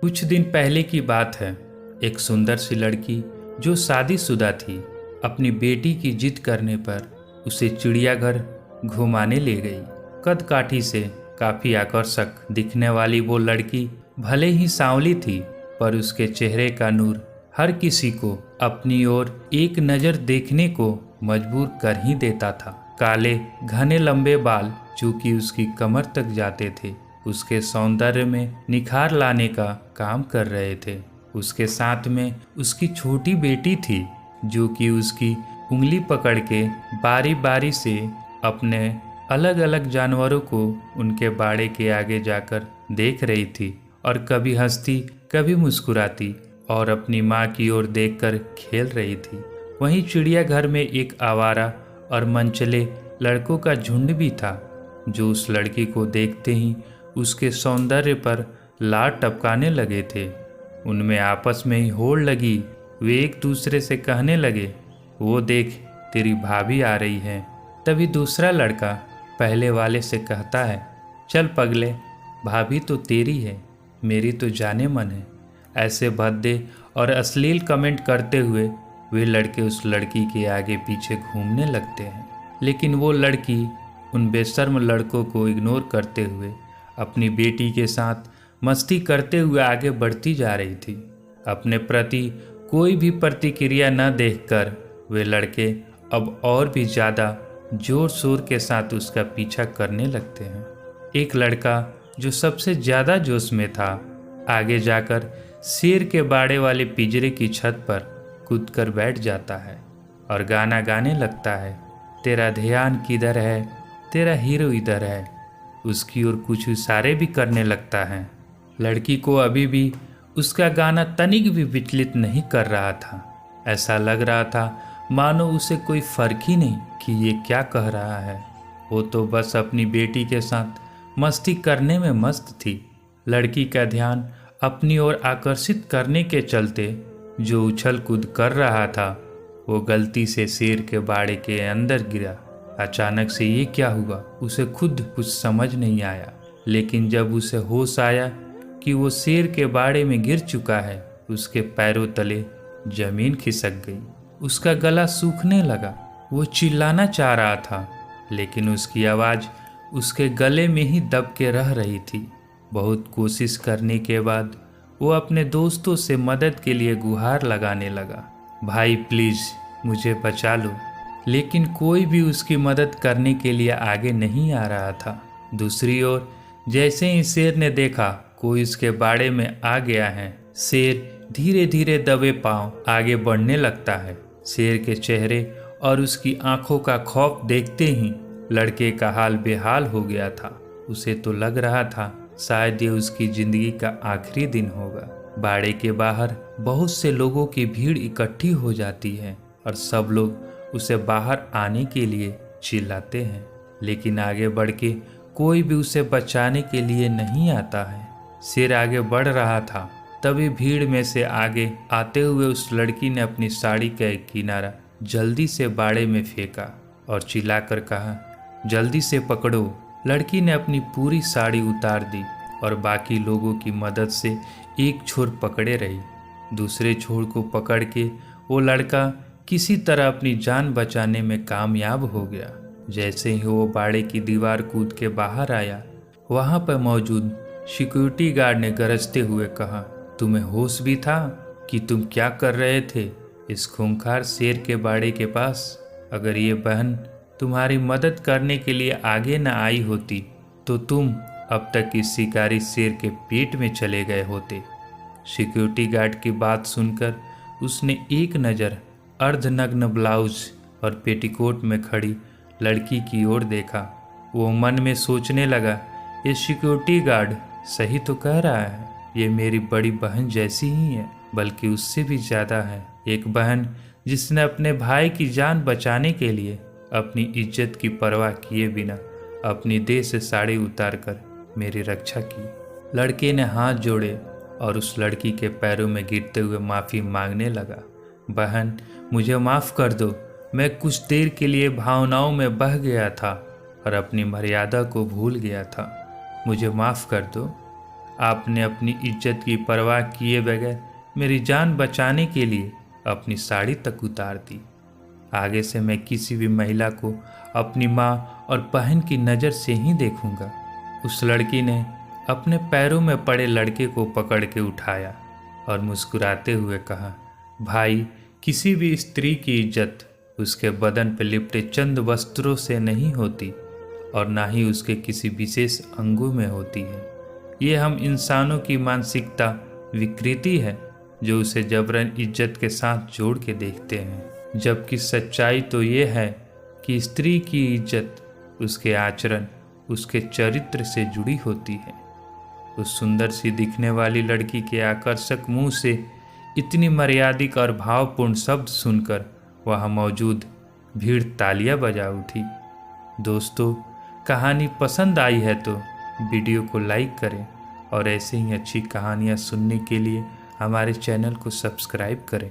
कुछ दिन पहले की बात है। एक सुंदर सी लड़की जो शादीशुदा थी अपनी बेटी की जिद करने पर उसे चिड़ियाघर घुमाने ले गई। कद काठी से काफी आकर्षक दिखने वाली वो लड़की भले ही सांवली थी, पर उसके चेहरे का नूर हर किसी को अपनी ओर एक नज़र देखने को मजबूर कर ही देता था। काले घने लंबे बाल जो कि उसकी कमर तक जाते थे उसके सौंदर्य में निखार लाने का काम कर रहे थे। उसके साथ में उसकी छोटी बेटी थी जो कि उसकी उंगली पकड़ के बारी बारी से अपने अलग अलग जानवरों को उनके बाड़े के आगे जाकर देख रही थी और कभी हंसती कभी मुस्कुराती और अपनी माँ की ओर देखकर खेल रही थी। वहीं चिड़ियाघर में एक आवारा और मनचले लड़कों का झुंड भी था जो उस लड़की को देखते ही उसके सौंदर्य पर लार टपकाने लगे थे। उनमें आपस में ही होड़ लगी। वे एक दूसरे से कहने लगे, वो देख तेरी भाभी आ रही है। तभी दूसरा लड़का पहले वाले से कहता है, चल पगले, भाभी तो तेरी है, मेरी तो जाने मन है। ऐसे भद्दे और अश्लील कमेंट करते हुए वे लड़के उस लड़की के आगे पीछे घूमने लगते हैं। लेकिन वो लड़की उन बेशर्म लड़कों को इग्नोर करते हुए अपनी बेटी के साथ मस्ती करते हुए आगे बढ़ती जा रही थी। अपने प्रति कोई भी प्रतिक्रिया न देखकर वे लड़के अब और भी ज़्यादा जोर शोर के साथ उसका पीछा करने लगते हैं। एक लड़का जो सबसे ज़्यादा जोश में था आगे जाकर शेर के बाड़े वाले पिंजरे की छत पर कूदकर बैठ जाता है और गाना गाने लगता है, तेरा ध्यान किधर है, तेरा हीरो इधर है। उसकी ओर कुछ इशारे भी करने लगता है। लड़की को अभी भी उसका गाना तनिक भी विचलित नहीं कर रहा था। ऐसा लग रहा था मानो उसे कोई फर्क ही नहीं कि ये क्या कह रहा है। वो तो बस अपनी बेटी के साथ मस्ती करने में मस्त थी। लड़की का ध्यान अपनी ओर आकर्षित करने के चलते जो उछल कूद कर रहा था वो गलती से शेर के बाड़े के अंदर गिरा। अचानक से ये क्या हुआ उसे खुद कुछ समझ नहीं आया। लेकिन जब उसे होश आया कि वो शेर के बाड़े में गिर चुका है, उसके पैरों तले जमीन खिसक गई। उसका गला सूखने लगा। वो चिल्लाना चाह रहा था लेकिन उसकी आवाज़ उसके गले में ही दब के रह रही थी। बहुत कोशिश करने के बाद वो अपने दोस्तों से मदद के लिए गुहार लगाने लगा, भाई प्लीज़ मुझे बचा लो। लेकिन कोई भी उसकी मदद करने के लिए आगे नहीं आ रहा था। दूसरी ओर जैसे ही शेर ने देखा कोई उसके बाड़े में आ गया है, शेर धीरे धीरे दबे पांव आगे बढ़ने लगता है। शेर के चेहरे और उसकी आंखों का खौफ देखते ही लड़के का हाल बेहाल हो गया था। उसे तो लग रहा था शायद ये उसकी जिंदगी का आखिरी दिन होगा। बाड़े के बाहर बहुत से लोगों की भीड़ इकट्ठी हो जाती है और सब लोग उसे बाहर आने के लिए चिल्लाते हैं, लेकिन आगे बढ़ के कोई भी उसे बचाने के लिए नहीं आता है। शेर आगे बढ़ रहा था, तभी भीड़ में से आगे आते हुए उस लड़की ने अपनी साड़ी का एक किनारा जल्दी से बाड़े में फेंका और चिल्लाकर कहा, जल्दी से पकड़ो। लड़की ने अपनी पूरी साड़ी उतार दी और बाकी लोगों की मदद से एक छोर पकड़े रही। दूसरे छोर को पकड़ के वो लड़का किसी तरह अपनी जान बचाने में कामयाब हो गया। जैसे ही वो बाड़े की दीवार कूद के बाहर आया, वहाँ पर मौजूद सिक्योरिटी गार्ड ने गरजते हुए कहा, तुम्हें होश भी था कि तुम क्या कर रहे थे इस खूंखार शेर के बाड़े के पास? अगर ये बहन तुम्हारी मदद करने के लिए आगे न आई होती तो तुम अब तक इस शिकारी शेर के पेट में चले गए होते। सिक्योरिटी गार्ड की बात सुनकर उसने एक नज़र अर्धनग्न ब्लाउज और पेटीकोट में खड़ी लड़की की ओर देखा। वो मन में सोचने लगा, ये सिक्योरिटी गार्ड सही तो कह रहा है, ये मेरी बड़ी बहन जैसी ही है, बल्कि उससे भी ज़्यादा है। एक बहन जिसने अपने भाई की जान बचाने के लिए अपनी इज्जत की परवाह किए बिना अपनी देह से साड़ी उतारकर मेरी रक्षा की। लड़के ने हाथ जोड़े और उस लड़की के पैरों में गिरते हुए माफ़ी मांगने लगा, बहन मुझे माफ़ कर दो, मैं कुछ देर के लिए भावनाओं में बह गया था और अपनी मर्यादा को भूल गया था, मुझे माफ़ कर दो। आपने अपनी इज्जत की परवाह किए बगैर मेरी जान बचाने के लिए अपनी साड़ी तक उतार दी। आगे से मैं किसी भी महिला को अपनी माँ और बहन की नज़र से ही देखूंगा। उस लड़की ने अपने पैरों में पड़े लड़के को पकड़ के उठाया और मुस्कुराते हुए कहा, भाई, किसी भी स्त्री की इज्जत उसके बदन पर लिपटे चंद वस्त्रों से नहीं होती और ना ही उसके किसी विशेष अंगों में होती है। ये हम इंसानों की मानसिकता विकृति है जो उसे जबरन इज्जत के साथ जोड़ के देखते हैं, जबकि सच्चाई तो ये है कि स्त्री की इज्जत उसके आचरण, उसके चरित्र से जुड़ी होती है। उस सुंदर सी दिखने वाली लड़की के आकर्षक मुंह से इतनी मर्यादिक और भावपूर्ण शब्द सुनकर वहाँ मौजूद भीड़ तालियां बजा उठी। दोस्तों, कहानी पसंद आई है तो वीडियो को लाइक करें और ऐसे ही अच्छी कहानियाँ सुनने के लिए हमारे चैनल को सब्सक्राइब करें।